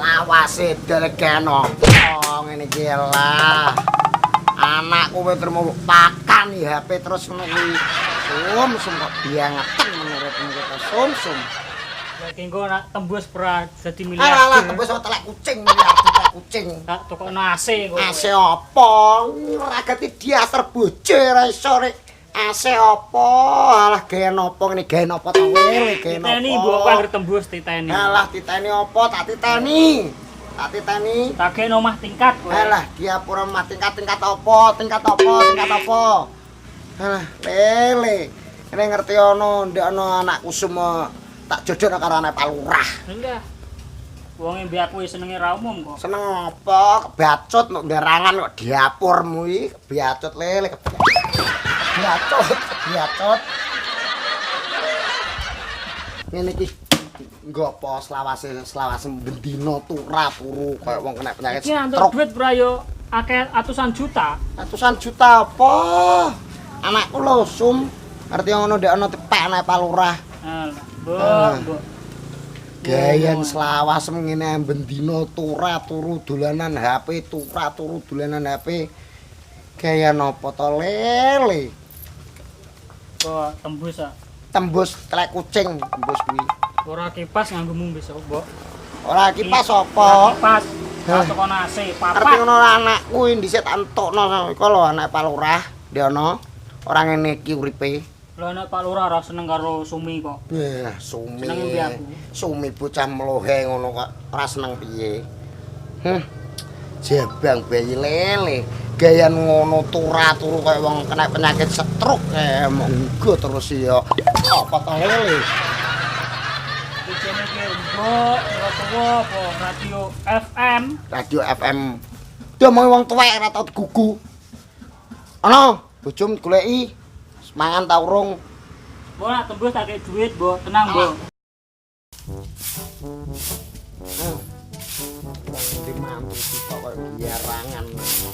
Lawase delegano. Oh ngene iki lah. Anakku wis terus pakan HP terus ngono kuwi. Sum kok biangeten menurutmu kita sum. Lagi engko nak tembus pra dadi Alah miliarder. tembus telek kucing miliarder kucing. Tak tokokno AC kok. AC apa? Ora gati diater bojo ra iso rek. AC apa? Alah gawe nopo ngene gawe nopo to kowe gawe nopo? Titeni mbok anggere tembus titeni. Alah titeni apa? Tak titeni. Tak titeni. Tak gawe omah tingkat kowe. Alah diapura mah tingkat apa? Tingkat apa? Tingkat apa? Alah lele. Ini ngerti ono ndek ono anakku semua tak jodohno karo anak Pak Lurah. Enggak. Wong mbek aku senenge ra umum kok. Seneng apa? Kebacut nuk ndarangan kok diapurmu iki, kebacut lele kebacut. Ngene iki nggopo selawase bendina turu kaya wong kena penyakit Iki antuk stroke. duit bra yo akeh atusan juta. Ratusan juta apa? Anakku lho sum. Ngerti ngono ndek ana tepek anak Pak Lurah. Mbok. Gayan selawas ngene bendina turu dolanan HP, turu dolanan HP. Gayan apa to lele? Kok tembus ah. Tembus telek kucing tembus kuwi. Ora kipas nganggomu besok, Mbok. Ora kipas apa? Kipas. Tak tokokno AC Arep papat. ngono anakku dhisik tak entukno iku lho anak Pak Lurah, ndek ana ora ngene iki uripe. Lho anak Pak Lurah ora seneng karo Sumi kok. Sumi. Seneng mbek aku. Sumi bocah mlohe ngono kok ora seneng piye. Jabang bayi lele. Gayan ngono turu kaya wong kena penyakit stroke monggo terus ya. Apa to lele? Ijene ki Mbok, apa radio FM. Radio FM. Domong wong tuwek ora tau gugu. Ana, bojom goleki. Semangan ta urung? Mbok nak tembus tak kei duit, Mbok. Tenang, Mbok. Di mantu kita kok biarangan.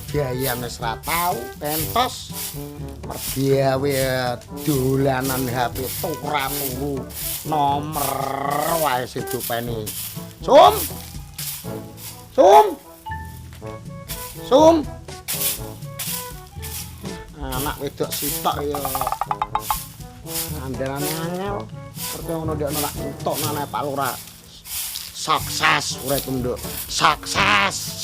Gayan wis ra tau pentos. Mergawe dolanan HP turu nomor wae sidupeni. Sum. Anak wedok sitok ya. Andelane angel. Kerja ngono ndek ana lak entukno anak Pak Lurah. Sukses uripmu nduk. Sukses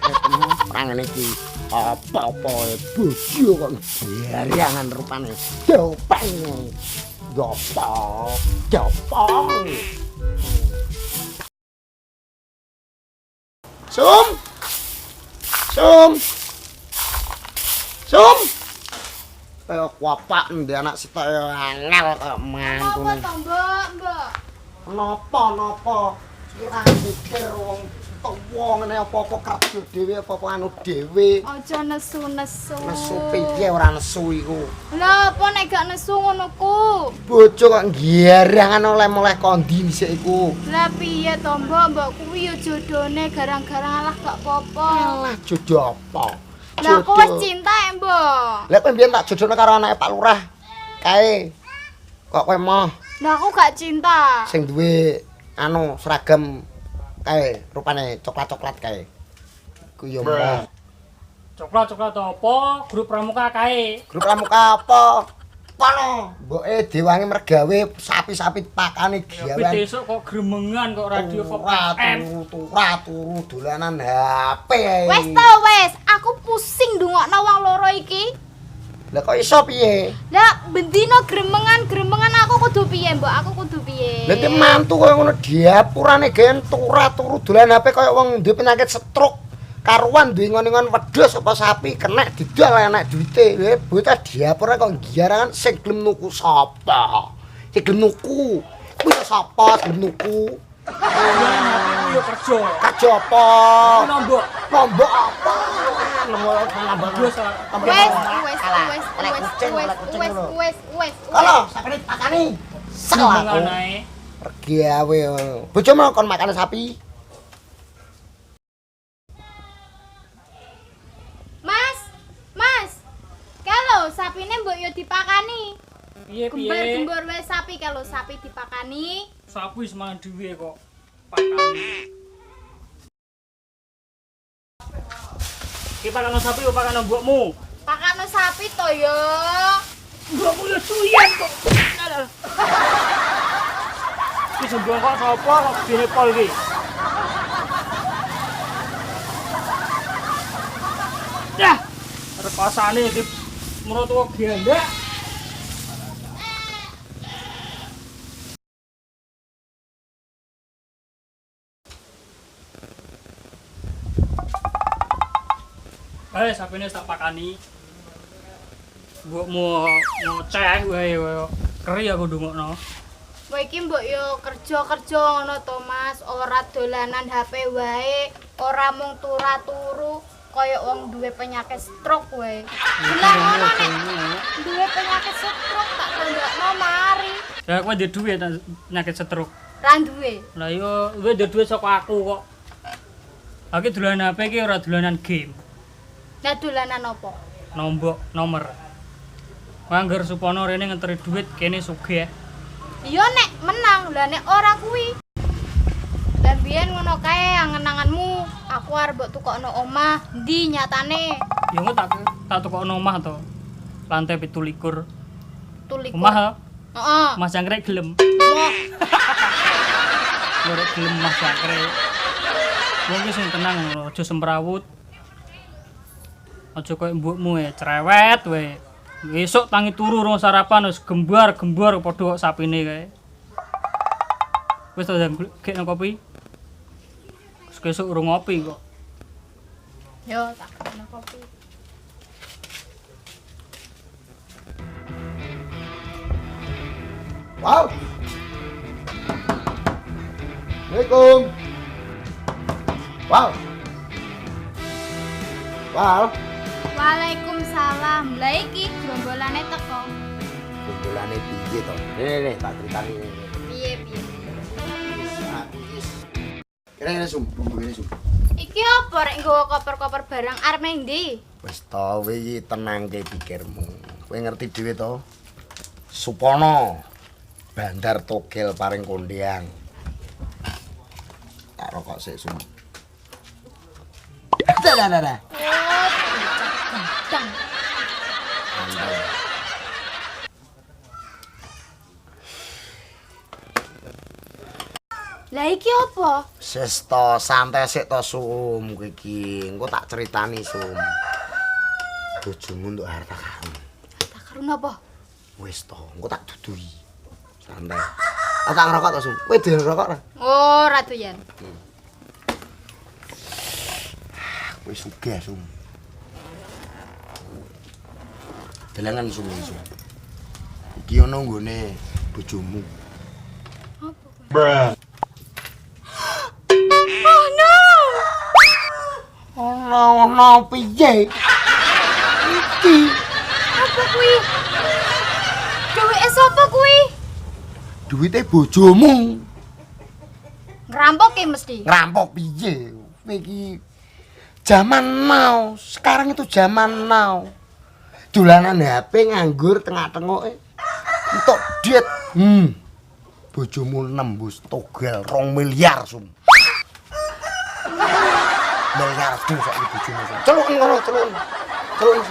uripmu. Ora ngene iki. Apa-apa bojo kok biarangan rupane. Dopeng. Gopo. Sum. Kaya kuapak ndek anak sitok ya angel kok mantune. Apa to, Mbok? Napa? Kira mikir wong tuwa ngene apa-apa kerja dhewe apa-apa anu dhewe. Aja nesu-nesu. Nesu piye ora nesu iku. Lah apa nek gak nesu ngono ku? Bojo kok nggiarangan oleh-oleh kondi dhisik iku. Lah piye to, Mbok kuwi yo jodone garang-garang alah gak apa-apa. Alah jodoh apa? Lah aku wis cinta ya, Mbok. Lah kowe mbiyen tak jodohno karo anake Pak Lurah. Kae. Kok kowe mah Lah aku gak cinta. sing duwe anu seragam kae rupane coklat-coklat kae. Ku yo mah. Coklat apa? Grup pramuka kae. Grup pramuka apa? Kono, mboke dewange mergawe sapi-sapi pakane Tapi gawean. besok kok gremengan kok radio Pop FM. Turu dolanan HP ae. Wes to wes, aku pusing ndungokno wong loro iki. Lah kok iso piye? Lah bendino gremengan aku kudu piye, Mbok? Aku kudu piye? Lah ki mantu koyo ngono diapurane gawean turu dolan HP kaya wong duwe penyakit stroke. Karuan duwe ngon-ngon wedhus apa sapi kenek didol enek duwite. Lha bocah diapure kok giarangan sing gelem nuku sapa? Sing gelem nuku. Kuwi sapa gelem nuku? Aku yo kerja. Kerja apa? Nombok. Lombok apa? Nambah Wes Wes. Halo, sakene pakani. Salah. gremengan ae. Pergi awe. Bojomu kon makane sapi. Mas. Kalau sapine mbok yo dipakani. Piye? Gembur wes sapi kalau sapi dipakani. Sapi semangan dhewe kok. Pakane. Ki pakano sapi apa pakano mbokmu? Pakano sapi to yo. Mbokmu yo suyen kok. Ki sembung kok sapa kok dene pol ki? Yah, rekasane iki menurut kok gendek. Sapine tak pakani. Mbokmu ngoceh wae keri aku ndungokno. Kowe iki mbok yo kerja-kerja ngono to Mas, ora dolanan HP wae, ora mung turu kaya wong duwe penyakit stroke wae. Lah ngono nek duwe penyakit stroke tak tandakno mari. Ya kowe ndek duwe penyakit stroke. Ra duwe. Lah yo kowe ndek duwe saka aku kok. Aku dolanan HP iki ora dolanan game. Lah dolanan apa? Nombok nomor. Angger supono rene ngenteri duit kene sugih. Iya nek menang, lah nek ora kuwi. Lah biyen ngono kae angen-anganmu, aku arep mbok tukokno omah, ndi nyatane? Ya engko tak tukokno omah to. Lantai 17. Tulik. Omah. Heeh. Mas Jangkrik gelem. Wah, Ora gelem Mas Jangkrik. Wong ki sing tenang ngono, aja semrawut. Aja koyo mbokmu cerewet wae. Besok tangi turu rong sarapan wis gembar-gembar padha kok sapine kae. Wis to gekno kopi. Sesuk urung ngopi kok. yo tak kena kopi. Wow. Assalamualaikum. Wow. Wow. Waalaikumsalam. Lah iki grombolane teko. Kumpulannya piye to? Nih, tak ceritani nih. Piye? Kira-kira sum, bumbu ini sum. Iki apa rek nggawa koper-koper barang arep nang ndi? Wis to, iki tenangke pikirmu. Kowe ngerti dhewe to? Supono Bandar Togel paring kondiang. Tak rokok sik sum. Dah. Oh, gendang. Lah iki apa? Sis to, santai sik to sum kowe iki. Engko tak critani sum. Bojomu untuk harta karun. Tak karun apa? Wis to, engko tak dudui. Santai. Tak ngerokok to sum. Kowe dhewe ngerokok ora? Oh, ratu yen. Kowe sugih sum. Delengan sum. Iki ono nggone bojomu. Apa? Ono piye? Iki Apa kuwi? Duwike sapa kuwi? duwite bojomu. Ngerampok ki mesti. Ngerampok piye? Kowe iki zaman now, sekarang itu zaman now. Dolanan HP nganggur tengah-tengoke. Entuk duit. Bojomu nembus Togel 2 miliar sum. Miliar sok bojomu. Celuken ngono, celuken. Celuken.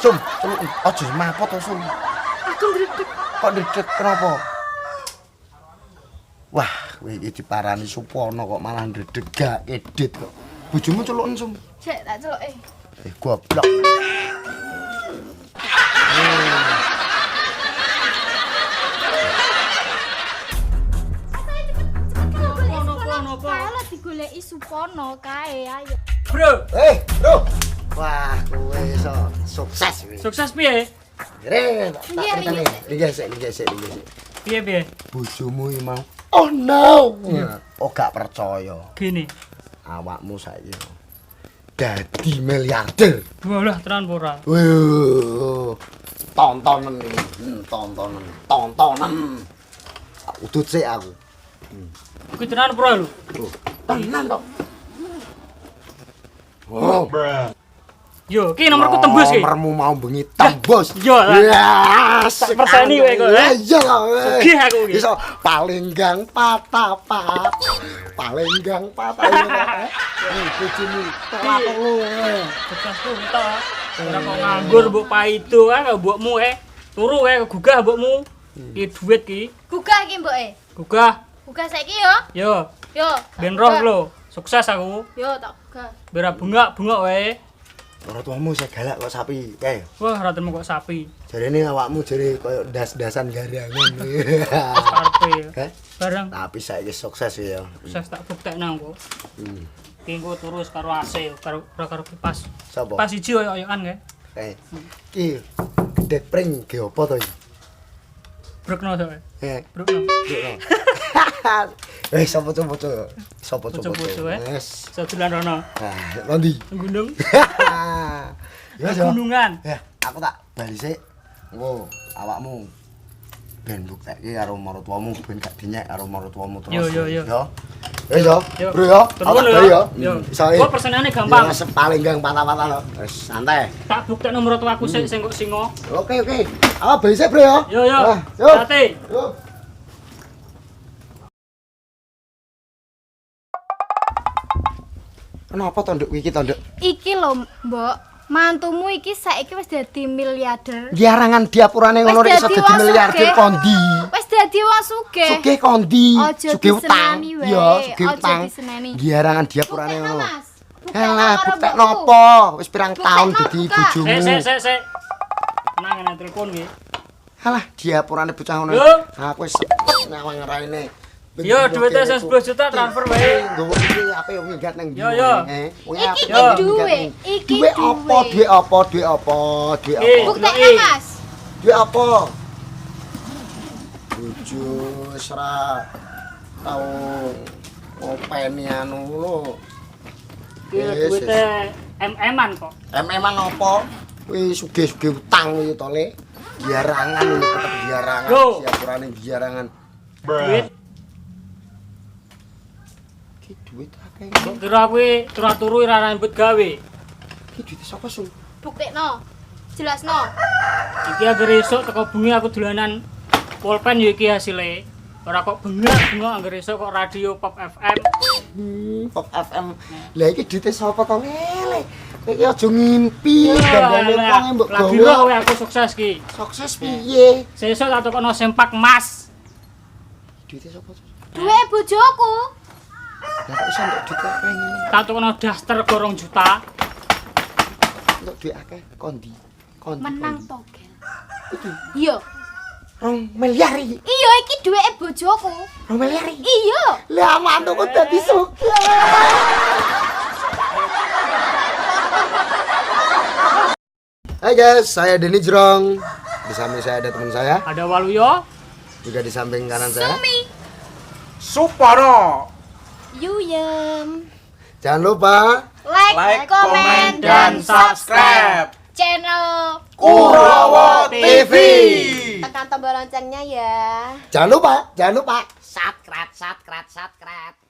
Sum, celuken. Aja mapot to sum. Aku ndredeg. Kok ndredeg kenapa? Wah, kowe iki diparani Supono kok malah ndredeg gak edit kok. Bojomu celuken sum. Cek tak celuke. Goblok. Kalau digoleki Supono kae ayo. Bro, Bro. Wah, kowe iso sukses kowe. sukses piye? Ringgesek. Piye? Bojomu iki mau. Oh no. Oh gak percaya. Gini. Awakmu saiki dadi miliarder. Walah tenan ora. Tontonan iki. Tontonan. Udut sik aku. Kuwi tenan ora lho. Tenan to. Oh, Yo, ki nomorku tembus ki. Nomormu mau bengi tembus. Yo lah. Yes. Tak perseni kowe kok, eh? Iya lah. Sugih aku ki. Iso palenggang patapat. Palenggang patapat. Bojomu tolak lu. Suksesku kita. Ora kok nganggur mbok paido kae karo mbokmu Turu kae gugah mbokmu. Ki duit ki. Gugah iki mboke. Gugah. Gugah saiki yo. Yo, Yo. ben roh lho. Sukses aku. Yo tak gugah. Bera bengak-bengok wae. Ora tuamu segalak kok sapi. Kae. Wah, ratemu kok sapi. Jarene awakmu jare koyo das-dasan garangan. Karepe. Heh. Barang Tapi saiki sukses ya. sukses tak buktekno kok. Ki engko terus karo AC, karo kipas. Sapa? Kipas siji koyo-koyokan kae. Kae. Ki gedhe pring ge opo to iki? Brukno to. Eh. Brukno. Sapa coba? Sapa coba? Bocok-bocok, Yes. Sedolan rono. Nah, nanti. Gunung. Ya, Jo. Gunungan. Ya, aku tak bali sik. Engko awakmu ben buktekke karo maratuamu ben gak dinyek karo maratuamu terus. Yo. Ya. Jo. Yo. Bro yo. Turun Aku lho bali yo. yo. Yo. Iso. Kok persenane gampang. Ya paling gang patah-patah lho. Wis santai. Tak buktekno nomor aku sik sing kok singo. Oke. Awak bali sik, Bro yo. Yo. Ah, Yo. Hati. Yo. Kenapa tanduk iki tanduk? Iki lho, Mbok. Mantumu iki saiki wis dadi miliarder. Giarangan diapurane ngono Wis iso dadi dadi wong miliarder sugih. kondi. Wis dadi wong sugih. Sugih kondi, Aja sugih utang. diseneni wae, Iya, sugih aja utang. diseneni. Giarangan diapurane Buktekno, ngono. Mas. Halah, karo buktekno mbokku. apa? Wis pirang Buktekno, tahun dadi buka. bojomu. Sik. Tenang ana telepon ki. Halah, diapurane bocah ngono. Yo. Aku wis sepet nyawang ngeraine. Yo, duwite 10 juta transfer wae. Nggowo iki ape minggat nang ndi? Yo. Iki Yo. duwe, iki Duwe apa? Duwe apa? Duwe apa? Duwe Eh. apa? Buktekno, Mas. Duwe apa? Bojo wis ra tau ngopeni anu lho. Ki duwite MM-an kok. Emang apa? Kuwi sugih-sugih utang kuwi to, Le. Giarangan lho, tetep giarangan. Yo. Siapurane giarangan. Duit Ki duit akeh. kok kira kuwi turu-turu ora rambut gawe. Ki duit sapa, Sun? Buktekno. Jelasno. Iki agar esuk teko bengi aku dolanan pulpen yo iki hasile. Ora kok bengak-bengok agar esuk kok radio Pop FM. Pop FM. Lah iki duit sapa to, Le? Iki aja ngimpi, gandane wong mbok Lagi roh gawe. kowe aku sukses ki. Sukses piye? Sesuk tak tokono sempak emas. Duit sapa to? Duwe bojoku. Lah kok iso entuk duit akeh ngene? Tak tokono daster 2 juta. Entuk duit akeh kondi. Kondi. Menang kondi. togel. Iki Iya. 2 miliar iki. Iya iki duweke bojoku. 2 miliar iki. Iya. Lah mantuku dadi sugih. Hai guys, saya Denny Jrong. Di samping saya ada teman saya, Ada Waluyo. juga di samping kanan saya. Sumi. Supano. Yuyem. Jangan lupa Like, komen, dan subscribe channel Kurawa TV. tekan tombol loncengnya ya. Jangan lupa Subscribe.